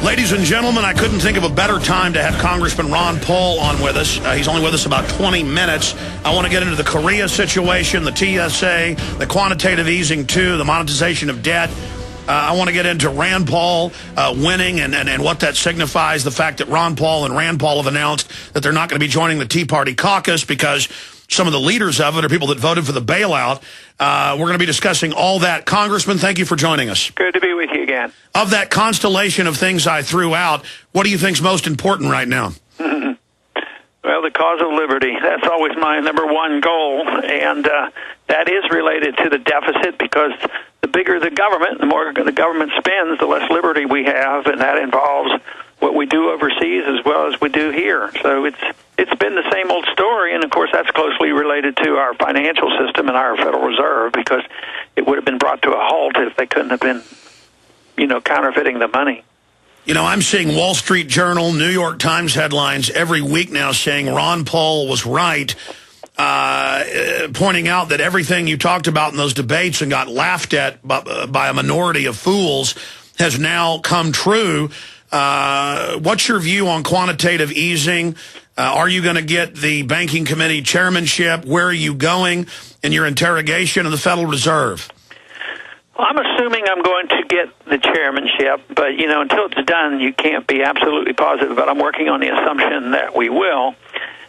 Ladies and gentlemen, I couldn't think of a better time to have Congressman Ron Paul on with us. He's only with us about 20 minutes. I want to get into the Korea situation, the TSA, the quantitative easing too, the monetization of debt. I want to get into Rand Paul winning and what that signifies, the fact that Ron Paul and Rand Paul have announced that they're not going to be joining the Tea Party caucus because some of the leaders of it are people that voted for the bailout. We're going to be discussing all that. Congressman, thank you for joining us. Good to be with you again. Of that constellation of things I threw out, what do you think is most important right now? Well, the cause of liberty. That's always my number one goal, and that is related to the deficit because the bigger the government, the more the government spends, the less liberty we have, and that involves what we do overseas as well as we do here. So it's been the same old story, and of course that's closely related to our financial system and our Federal Reserve because it would have been brought to a halt if they couldn't have been, counterfeiting the money. I'm seeing Wall Street Journal, New York Times headlines every week now saying Ron Paul was right, pointing out that everything you talked about in those debates and got laughed at by a minority of fools has now come true. What's your view on quantitative easing? Are you going to get the Banking Committee chairmanship? Where are you going in your interrogation of the Federal Reserve? Well, I'm assuming I'm going to get the chairmanship, but, until it's done, you can't be absolutely positive, but I'm working on the assumption that we will.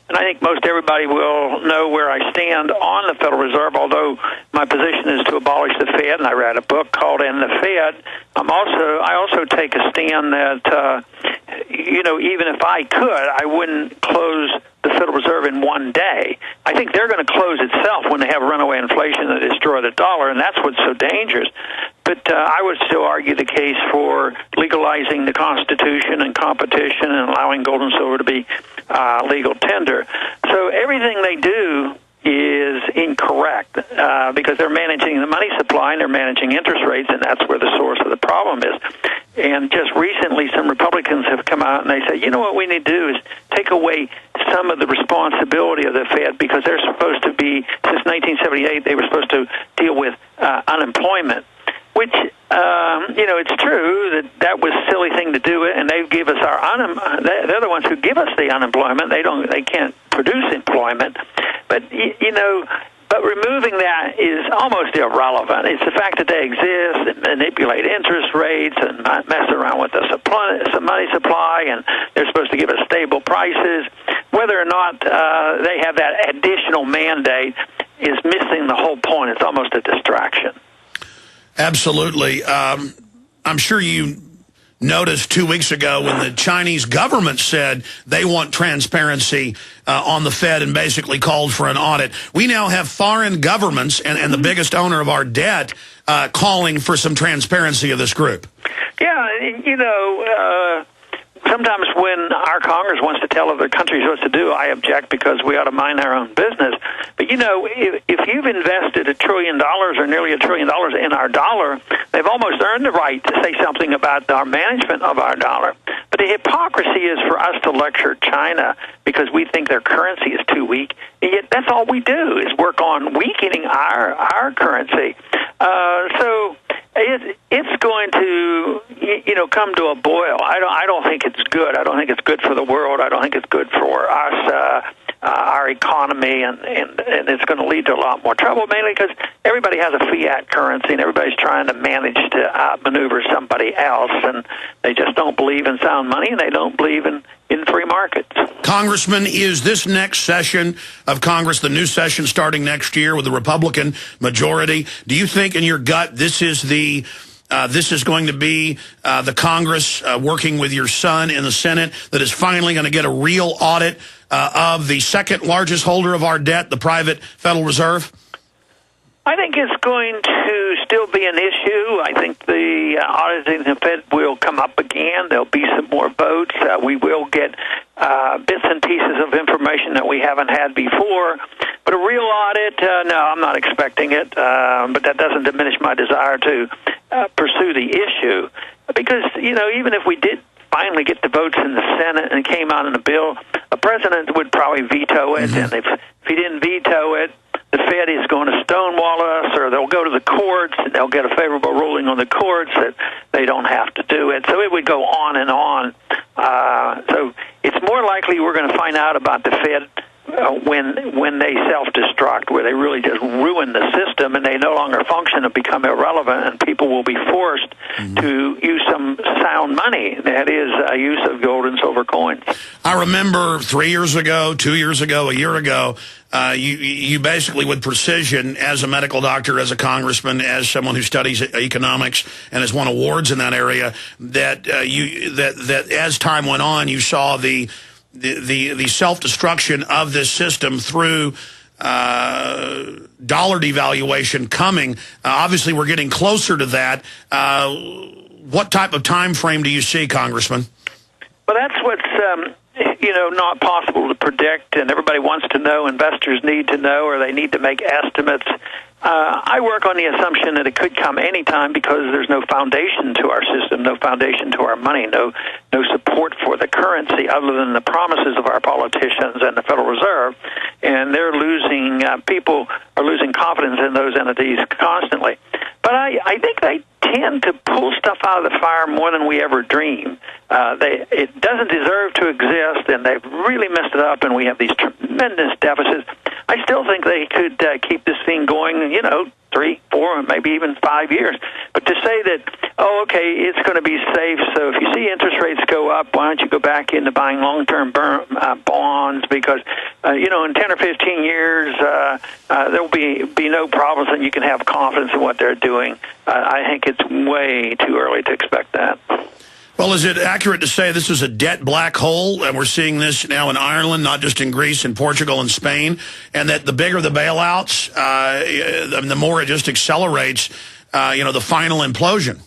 And I think most everybody will know where I stand on the Federal Reserve, although my position is to abolish the Fed, and I read a book called End the Fed. I also take a stand that, even if I could, I wouldn't close the Federal Reserve in one day. I think they're going to close itself when they have runaway inflation that destroy the dollar, and that's what's so dangerous. But I would still argue the case for legalizing the Constitution and competition and allowing gold and silver to be legal tender. So everything they do is incorrect because they're managing the money supply and they're managing interest rates, and that's where the source of the problem is. And just recently, some Republicans have come out and they say, what we need to do is take away some of the responsibility of the Fed because they're supposed to be, since 1978, they were supposed to deal with unemployment. Which, it's true that was a silly thing to do it, and they give us they're the ones who give us the unemployment. They can't produce employment, but but removing that is almost irrelevant. It's the fact that they exist and manipulate interest rates and mess around with the money supply, and they're supposed to give us stable prices. Whether or not they have that additional mandate is missing the whole point. It's almost a distraction. Absolutely. I'm sure you noticed 2 weeks ago when the Chinese government said they want transparency on the Fed and basically called for an audit. We now have foreign governments and the biggest owner of our debt calling for some transparency of this group. Yeah, sometimes when our Congress wants to tell other countries what to do, I object because we ought to mind our own business. But, if you've invested $1 trillion or nearly $1 trillion in our dollar, they've almost earned the right to say something about our management of our dollar. But the hypocrisy is for us to lecture China because we think their currency is too weak. And yet that's all we do is work on weakening our currency. So it's going to, come to a boil. I don't think it's good. I don't think it's good for the world. I don't think it's good for us, our economy, and it's going to lead to a lot more trouble, mainly because everybody has a fiat currency and everybody's trying to manage to outmaneuver somebody else, and they just don't believe in sound money and they don't believe in free markets. Congressman, is this next session of Congress, the new session starting next year with the Republican majority, do you think in your gut this is going to be the Congress working with your son in the Senate that is finally going to get a real audit of the second largest holder of our debt, the private Federal Reserve? I think it's going to still be an issue. I think the auditing the Fed will come up again. There'll be some more votes. We will get bits and pieces of information that we haven't had before. But a real audit, no, I'm not expecting it. But that doesn't diminish my desire to pursue the issue. Because, even if we did finally get the votes in the Senate and it came out in a bill, the president would probably veto it. Mm-hmm. And if he didn't veto it, the Fed is going to stonewall us, or they'll go to the courts, and they'll get a favorable ruling on the courts that they don't have to do it. So it would go on and on. So it's more likely we're going to find out about the Fed when they self-destruct, where they really just ruin the system and they no longer function and become irrelevant, and people will be forced to use some sound money, that is, use of gold and silver coins. I remember 3 years ago, 2 years ago, a year ago, you basically, with precision, as a medical doctor, as a congressman, as someone who studies economics and has won awards in that area, that as time went on, you saw the self-destruction of this system through dollar devaluation coming. Obviously, we're getting closer to that. What type of time frame do you see, Congressman? Well, that's what's not possible to predict, and everybody wants to know. Investors need to know, or they need to make estimates. I work on the assumption that it could come anytime because there's no foundation to our system, no foundation to our money, no support for the currency other than the promises of our politicians and the Federal Reserve. And they're losing, people are losing confidence in those entities constantly. But I think they tend to pull stuff out of the fire more than we ever dream. It doesn't deserve to exist, and they've really messed it up, and we have these tremendous deficits. I still think they could keep this thing going, 3, 4, maybe even 5 years. But to say that, it's going to be safe, so if you see interest rates go up, why don't you go back into buying long-term bonds? Because, in 10 or 15 years, there'll be no problems, and you can have confidence in what they're doing. I think it's way too early to expect that. Well, is it accurate to say this is a debt black hole, and we're seeing this now in Ireland, not just in Greece and Portugal and Spain, and that the bigger the bailouts, the more it just accelerates, the final implosion?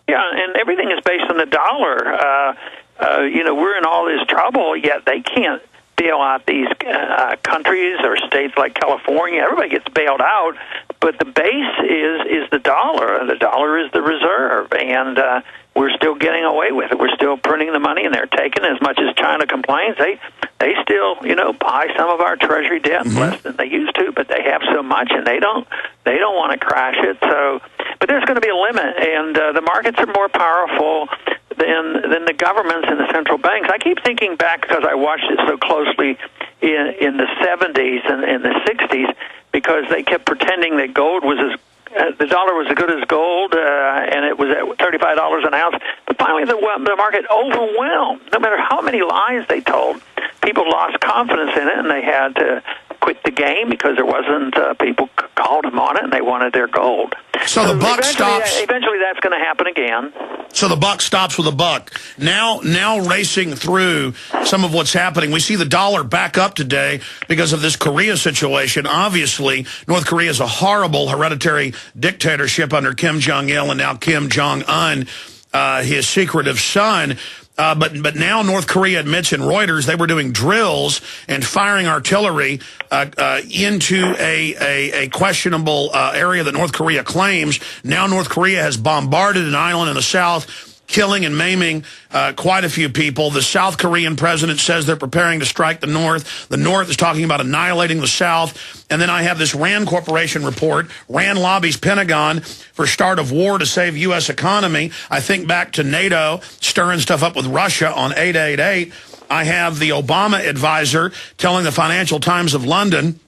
Yeah, and everything is based on the dollar. We're in all this trouble, yet they can't bail out these countries or states like California. Everybody gets bailed out, but the base is the dollar, and the dollar is the reserve, and we're still getting away with it. We're still printing the money, and they're taking it. As much as China complains, they still, buy some of our treasury debt less than they used to, but they have so much, and they don't want to crash it. So, but there's going to be a limit, and the markets are more powerful than the governments and the central banks. I keep thinking back, because I watched it so closely in the 70s and in the 60s, because they kept pretending that gold was the dollar was as good as gold, and it was at $35 an ounce. But finally, the market overwhelmed. No matter how many lies they told, people lost confidence in it, and they had to quit the game because there wasn't people called them on it, and they wanted their gold. So the buck stops. Eventually, that's going to happen again. So the buck stops with a buck. Now racing through some of what's happening, we see the dollar back up today because of this Korea situation. Obviously, North Korea is a horrible hereditary dictatorship under Kim Jong-il and now Kim Jong-un, his secretive son. But now North Korea admits in Reuters they were doing drills and firing artillery into a questionable area that North Korea claims. Now North Korea has bombarded an island in the south, killing and maiming quite a few people. The South Korean president says they're preparing to strike the North. The North is talking about annihilating the South. And then I have this RAND Corporation report. RAND lobbies Pentagon for start of war to save U.S. economy. I think back to NATO stirring stuff up with Russia on 888. I have the Obama advisor telling the Financial Times of London,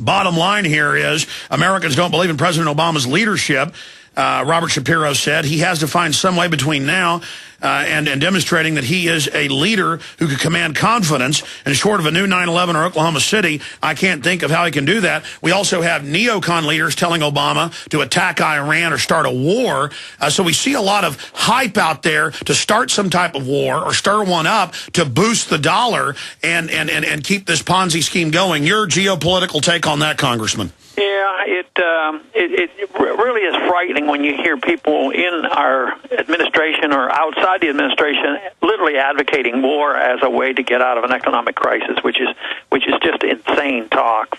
bottom line here is Americans don't believe in President Obama's leadership. Robert Shapiro said he has to find some way between now and demonstrating that he is a leader who could command confidence. And short of a new 9/11 or Oklahoma City, I can't think of how he can do that. We also have neocon leaders telling Obama to attack Iran or start a war. So we see a lot of hype out there to start some type of war or stir one up to boost the dollar and keep this Ponzi scheme going. Your geopolitical take on that, Congressman? Yeah, it really is frightening when you hear people in our administration or outside the administration literally advocating war as a way to get out of an economic crisis, which is just insane talk.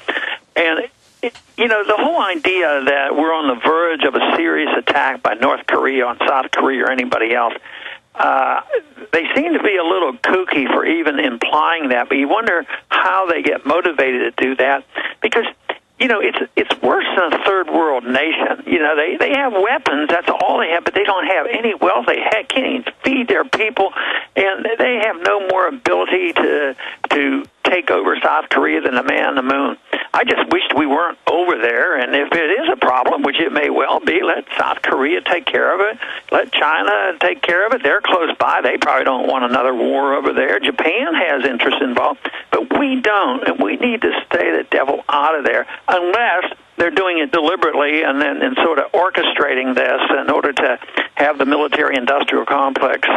And the whole idea that we're on the verge of a serious attack by North Korea on South Korea or anybody else, they seem to be a little kooky for even implying that. But you wonder how they get motivated to do that, because it's worse than a third world nation. They have weapons. That's all they have, but they don't have any wealth. They can't even feed their people, and they have no more ability to take over South Korea than the man on the moon. I just wished we weren't over there, and if it is a problem, which it may well be, let South Korea take care of it. Let China take care of it. They're close by. They probably don't want another war over there. Japan has interest involved, but we don't, and we need to stay the devil out of there unless they're doing it deliberately and sort of orchestrating this in order to have the military-industrial complex,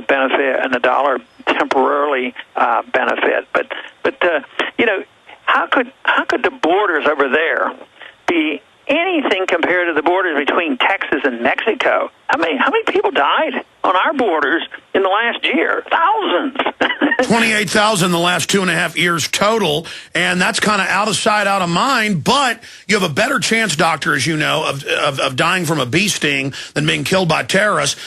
benefit and the dollar temporarily benefit. But how could the borders over there be anything compared to the borders between Texas and Mexico? How many people died on our borders in the last year? Thousands. 28,000 the last 2.5 years total, and that's kind of out of sight, out of mind, but you have a better chance, doctor, as you know, of dying from a bee sting than being killed by terrorists.